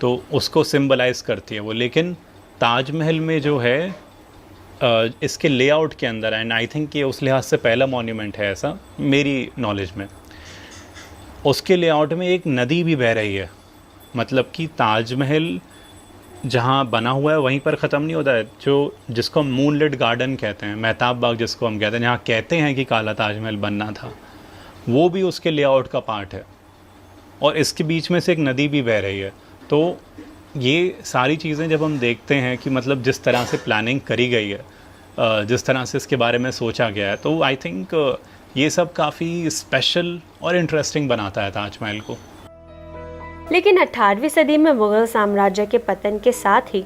तो उसको सिंबलाइज़ करती है वो। लेकिन ताजमहल में जो है इसके लेआउट के अंदर, एंड आई थिंक ये उस लिहाज से पहला मॉन्यूमेंट है ऐसा मेरी नॉलेज में, उसके लेआउट में एक नदी भी बह रही है। मतलब कि ताजमहल जहाँ बना हुआ है वहीं पर ख़त्म नहीं होता है, जिसको हम मूनलिट गार्डन कहते हैं, मेहताब बाग जिसको हम कहते हैं, जहाँ कहते हैं कि काला ताजमहल बनना था, वो भी उसके लेआउट का पार्ट है, और इसके बीच में से एक नदी भी बह रही है। तो ये सारी चीज़ें जब हम देखते हैं कि मतलब जिस तरह से प्लानिंग करी गई है, जिस तरह से इसके बारे में सोचा गया है, तो आई थिंक ये सब काफ़ी स्पेशल और इंटरेस्टिंग बनाता है ताजमहल को। लेकिन 18वीं सदी में मुग़ल साम्राज्य के पतन के साथ ही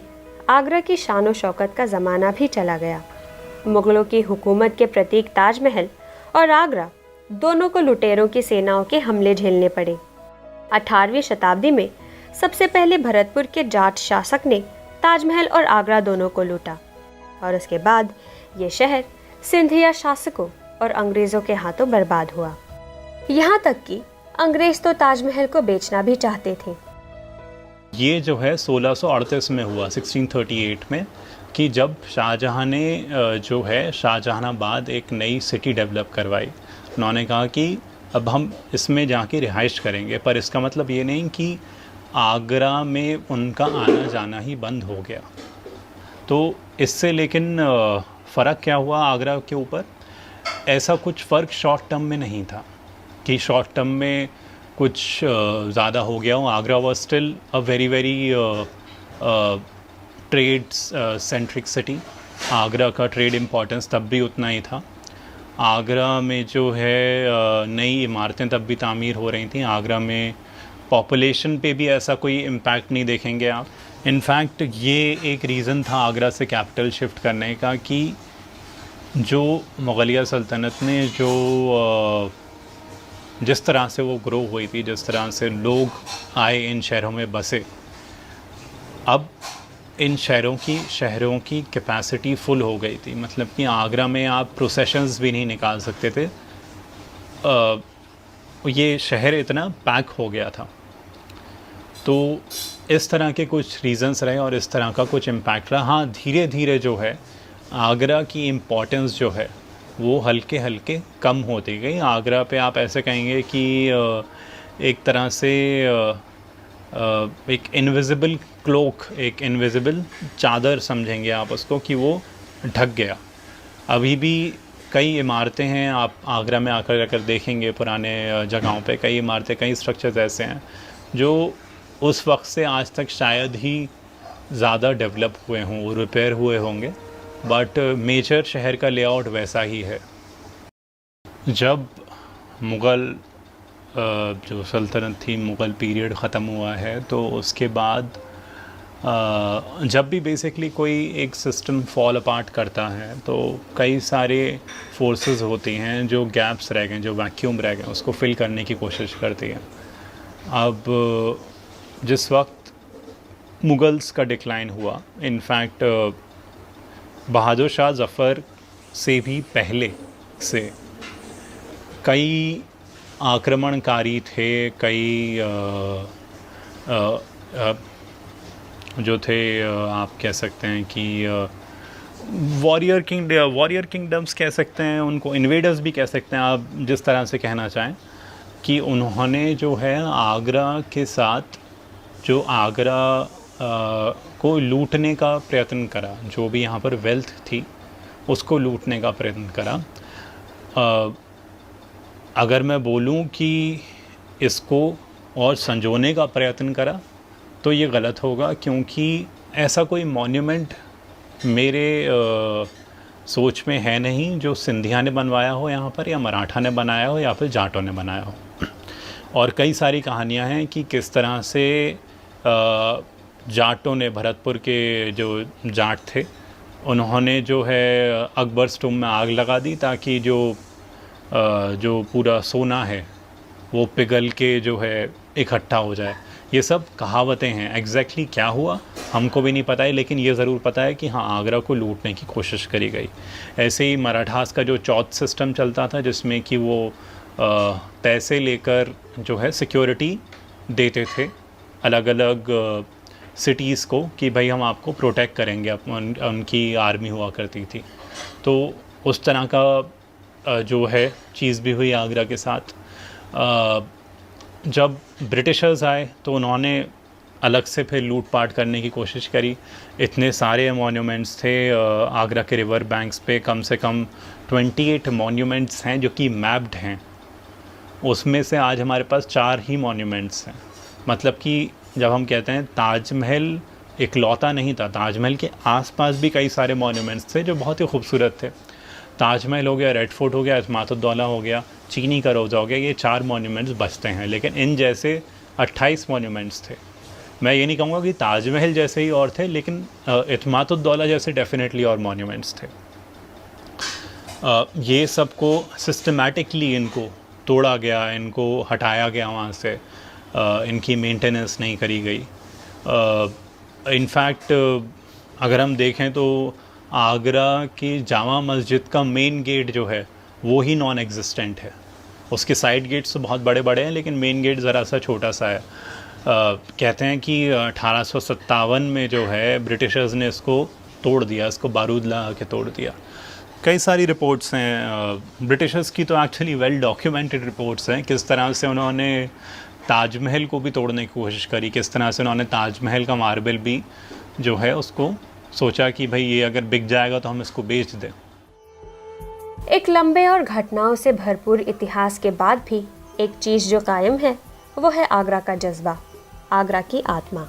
आगरा की शान और शौकत का ज़माना भी चला गया। मुग़लों की हुकूमत के प्रतीक ताजमहल और आगरा दोनों को लुटेरों की सेनाओं के हमले झेलने पड़े। 18वीं शताब्दी में सबसे पहले भरतपुर के जाट शासक ने ताजमहल और आगरा दोनों को लूटा, और उसके बाद ये शहर सिंधिया शासकों और अंग्रेज़ों के हाथों बर्बाद हुआ। यहाँ तक कि अंग्रेज़ तो ताजमहल को बेचना भी चाहते थे। ये जो है 1638 में हुआ, 1638 में, कि जब शाहजहाँ ने जो है शाहजहानाबाद एक नई सिटी डेवलप करवाई। उन्होंने कहा कि अब हम इसमें जाके रिहाइश करेंगे, पर इसका मतलब ये नहीं कि आगरा में उनका आना जाना ही बंद हो गया। तो इससे लेकिन फ़र्क क्या हुआ आगरा के ऊपर, ऐसा कुछ फ़र्क शॉर्ट टर्म में नहीं था कि शॉर्ट टर्म में कुछ ज़्यादा हो गया हो। Agra was still a very very trade centric city. Agra का ट्रेड इम्पोर्टेंस तब भी उतना ही था। आगरा में जो है नई इमारतें तब भी तामीर हो रही थी। आगरा में पॉपुलेशन पे भी ऐसा कोई इम्पैक्ट नहीं देखेंगे आप। इनफैक्ट ये एक रीज़न था आगरा से कैपिटल शिफ्ट करने का कि जो मुग़लिया सल्तनत ने जो जिस तरह से वो ग्रो हुई थी, जिस तरह से लोग आए इन शहरों में बसे, अब इन शहरों की कैपेसिटी फुल हो गई थी। मतलब कि आगरा में आप प्रोसेशंस भी नहीं निकाल सकते थे, ये शहर इतना पैक हो गया था। तो इस तरह के कुछ रीज़न्स रहे और इस तरह का कुछ इम्पैक्ट रहा। हाँ, धीरे धीरे जो है आगरा की इम्पोर्टेंस जो है वो हल्के हल्के कम होती गई। आगरा पे आप ऐसे कहेंगे कि एक तरह से एक इनविजिबल क्लोक, एक इनविजिबल चादर समझेंगे आप उसको, कि वो ढक गया। अभी भी कई इमारतें हैं, आप आगरा में आकर अगर देखेंगे पुराने जगहों पे कई इमारतें, कई स्ट्रक्चर्स ऐसे हैं जो उस वक्त से आज तक शायद ही ज़्यादा डेवलप हुए हों, रिपेयर हुए होंगे, बट मेजर शहर का लेआउट वैसा ही है। जब मुग़ल जो सल्तनत थी, मुग़ल पीरियड ख़त्म हुआ है, तो उसके बाद जब भी बेसिकली कोई एक सिस्टम फॉल अपार्ट करता है तो कई सारे फोर्सेस होती हैं जो गैप्स रह गए, जो वैक्यूम रह गए, उसको फिल करने की कोशिश करती हैं। अब जिस वक्त मुग़ल्स का डिक्लाइन हुआ, इनफैक्ट बहादुर शाह ज़फ़र से भी पहले से कई आक्रमणकारी थे, कई जो थे आप कह सकते हैं कि वॉरियर किंगडम्स कह सकते हैं उनको, इन्वेडर्स भी कह सकते हैं आप, जिस तरह से कहना चाहें, कि उन्होंने जो है आगरा के साथ जो आगरा को लूटने का प्रयत्न करा, जो भी यहाँ पर वेल्थ थी उसको लूटने का प्रयत्न करा। अगर मैं बोलूँ कि इसको और संजोने का प्रयत्न करा तो ये गलत होगा, क्योंकि ऐसा कोई मॉन्यूमेंट मेरे सोच में है नहीं जो सिंधिया ने बनवाया हो यहाँ पर, या मराठा ने बनाया हो, या फिर जाटों ने बनाया हो। और कई सारी कहानियाँ हैं कि किस तरह से जाटों ने, भरतपुर के जो जाट थे, उन्होंने जो है अकबर्स टूम में आग लगा दी ताकि जो पूरा सोना है वो पिघल के जो है इकट्ठा हो जाए। ये सब कहावतें हैं, एग्जैक्टली क्या हुआ हमको भी नहीं पता है, लेकिन ये ज़रूर पता है कि हाँ, आगरा को लूटने की कोशिश करी गई। ऐसे ही मराठास का जो चौथ सिस्टम चलता था, जिसमें कि वो पैसे लेकर जो है सिक्योरिटी देते थे अलग अलग सिटीज़ को, कि भाई हम आपको प्रोटेक्ट करेंगे, उनकी आर्मी हुआ करती थी। तो उस तरह का जो है चीज़ भी हुई आगरा के साथ। जब ब्रिटिशर्स आए तो उन्होंने अलग से फिर लूटपाट करने की कोशिश करी। इतने सारे मॉन्यूमेंट्स थे आगरा के रिवर बैंक्स पे, कम से कम 28 मॉन्यूमेंट्स हैं जो कि मैप्ड हैं। उसमें से आज हमारे पास 4 ही मॉन्यूमेंट्स हैं। मतलब कि जब हम कहते हैं ताजमहल इकलौता नहीं था, ताजमहल के आसपास भी कई सारे मॉन्यूमेंट्स थे जो बहुत ही खूबसूरत थे। ताजमहल हो गया, रेड फोर्ट हो गया, इस्मातुद्दौला हो गया, चीनी का रोज़ा हो गया, ये 4 मॉन्यूमेंट्स बचते हैं। लेकिन इन जैसे 28 मॉन्यूमेंट्स थे। मैं ये नहीं कहूँगा कि ताजमहल जैसे ही और थे, लेकिन इस्मातुद्दौला जैसे डेफिनेटली और मॉन्यूमेंट्स थे। ये सब को सिस्टमैटिकली इनको तोड़ा गया, इनको हटाया गया वहाँ से, इनकी मेंटेनेंस नहीं करी गई। इनफैक्ट अगर हम देखें तो आगरा की जामा मस्जिद का मेन गेट जो है वो ही नॉन एग्जिस्टेंट है। उसके साइड गेट्स तो बहुत बड़े बड़े हैं, लेकिन मेन गेट ज़रा सा छोटा सा है। कहते हैं कि 1857 में जो है ब्रिटिशर्स ने इसको तोड़ दिया, इसको बारूद लगा के तोड़ दिया। कई सारी रिपोर्ट्स हैं ब्रिटिशर्स की, तो एक्चुअली वेल डॉक्यूमेंटेड रिपोर्ट्स हैं किस तरह से उन्होंने ताजमहल को भी तोड़ने की कोशिश करी, किस तरह से उन्होंने ताजमहल का मार्बल भी जो है उसको सोचा कि भाई ये अगर बिक जाएगा तो हम इसको बेच दें। एक लंबे और घटनाओं से भरपूर इतिहास के बाद भी एक चीज जो कायम है वो है आगरा का जज्बा, आगरा की आत्मा।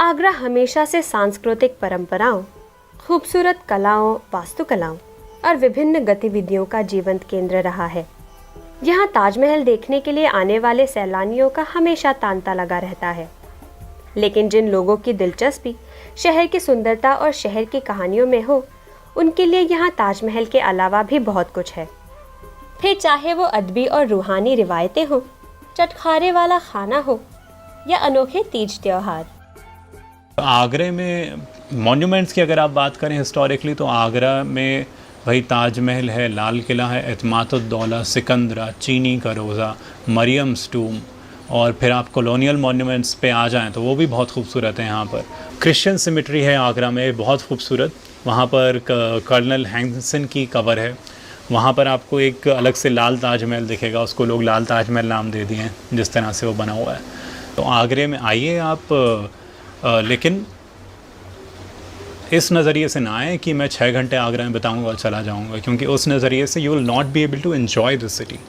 आगरा हमेशा से सांस्कृतिक परंपराओं, खूबसूरत कलाओं, वास्तुकलाओं और विभिन्न गतिविधियों का जीवंत केंद्र रहा है। यहाँ ताजमहल देखने के लिए आने वाले सैलानियों का हमेशा तांता लगा रहता है, लेकिन जिन लोगों की दिलचस्पी शहर की सुंदरता और शहर की कहानियों में हो, उनके लिए यहाँ ताजमहल के अलावा भी बहुत कुछ है। फिर चाहे वो अदबी और रूहानी रिवायतें हों, चटखारे वाला खाना हो या अनोखे तीज त्योहार। आगरे में मॉन्यूमेंट्स की अगर आप बात करें हिस्टोरिकली, तो आगरा में भाई ताजमहल है, लाल किला है, एतमादुद्दौला, सिकंदरा, चीनी का रोज़ा, मरियम्स टूम, और फिर आप कॉलोनियल मॉन्यूमेंट्स पे आ जाएं तो वो भी बहुत खूबसूरत है। यहाँ पर क्रिश्चियन सिमेट्री है आगरा में बहुत खूबसूरत, वहाँ पर कर्नल हैंसन की कबर है। वहाँ पर आपको एक अलग से लाल ताजमहल दिखेगा, उसको लोग लाल ताजमहल नाम दे दिए हैं जिस तरह से वो बना हुआ है। तो आगरे में आइए आप, लेकिन इस नज़रिए से ना आए कि मैं 6 घंटे आगरा में बिताऊंगा और चला जाऊंगा, क्योंकि उस नज़रिए से you will not be able to enjoy this city.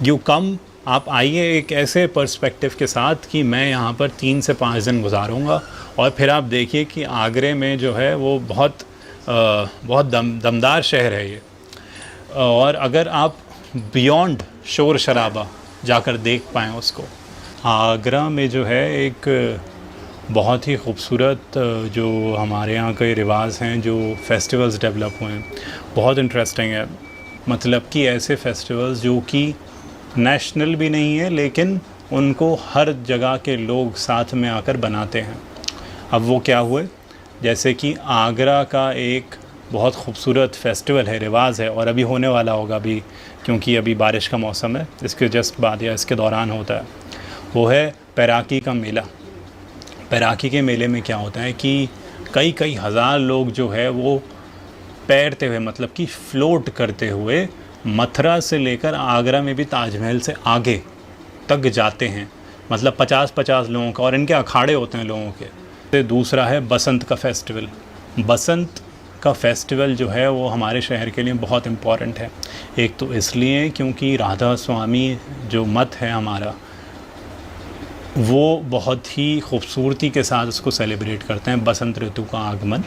You come, आप आइए एक ऐसे पर्सपेक्टिव के साथ कि मैं यहाँ पर 3 से 5 दिन गुजारूंगा, और फिर आप देखिए कि आगरे में जो है वो बहुत दमदार शहर है ये। और अगर आप बियॉन्ड शोर शराबा जाकर देख पाएँ उसको, आगरा में जो है एक बहुत ही खूबसूरत जो हमारे यहाँ के रिवाज हैं, जो फेस्टिवल्स डेवलप हुए हैं, बहुत इंटरेस्टिंग है। मतलब कि ऐसे फेस्टिवल्स जो कि नेशनल भी नहीं है, लेकिन उनको हर जगह के लोग साथ में आकर बनाते हैं। अब वो क्या हुए, जैसे कि आगरा का एक बहुत खूबसूरत फेस्टिवल है, रिवाज है, और अभी होने वाला होगा भी, क्योंकि अभी बारिश का मौसम है, इसके जस्ट बाद या इसके दौरान होता है, वो है पैराकी का मेला। पैराकी के मेले में क्या होता है कि कई हज़ार लोग जो है वो तैरते हुए, मतलब कि फ्लोट करते हुए मथुरा से लेकर आगरा में भी ताजमहल से आगे तक जाते हैं। मतलब 50-50 लोगों का, और इनके अखाड़े होते हैं लोगों के। दूसरा है बसंत का फेस्टिवल। बसंत का फेस्टिवल जो है वो हमारे शहर के लिए बहुत इम्पॉर्टेंट है। एक तो इसलिए क्योंकि राधा स्वामी जो मत है हमारा, वो बहुत ही खूबसूरती के साथ उसको सेलिब्रेट करते हैं, बसंत ऋतु का आगमन।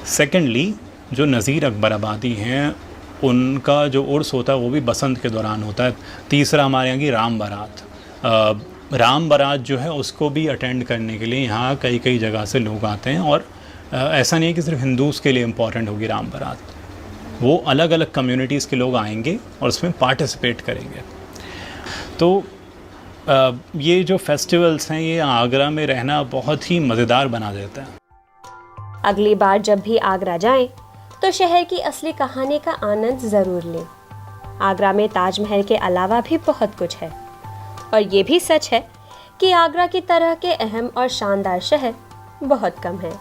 सेकेंडली, जो नज़ीर अकबर आबादी हैं उनका जो उर्स होता है वो भी बसंत के दौरान होता है। तीसरा हमारे यहाँ की राम बारात। राम बारात जो है उसको भी अटेंड करने के लिए यहाँ कई जगह से लोग आते हैं, और ऐसा नहीं है कि सिर्फ हिंदूज़ के लिए इम्पॉर्टेंट होगी राम बारात, वो अलग अलग कम्युनिटीज़ के लोग आएंगे और उसमें पार्टिसिपेट करेंगे। तो ये जो फेस्टिवल्स हैं ये आगरा में रहना बहुत ही मज़ेदार बना देता है। अगली बार जब भी आगरा जाएं, तो शहर की असली कहानी का आनंद ज़रूर लें। आगरा में ताजमहल के अलावा भी बहुत कुछ है, और ये भी सच है कि आगरा की तरह के अहम और शानदार शहर बहुत कम हैं।